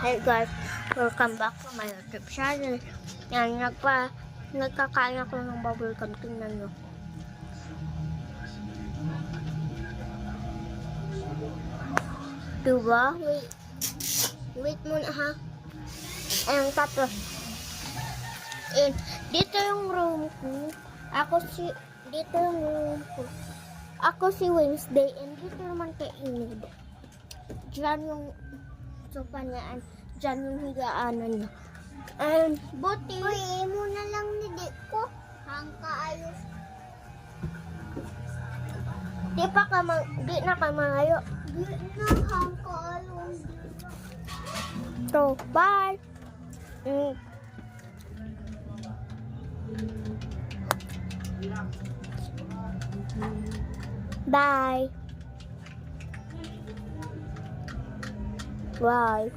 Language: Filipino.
Hey guys, welcome back to my YouTube channel. Yan, nagkakain ako ng bubble gum. Tingnan nyo. Diba? Wait muna ha. And tapos, dito yung room ko. Dito yung room ko. Ako si Wednesday, and dito naman kay Enid. Diyan yung sofa niya, diyan yung higaanan niya. And, buti. Uy, mo na lang ni ko. Hangka ayos. Di na ka mangayo. Di na, hangka ayos. So, bye. Bye. Bye.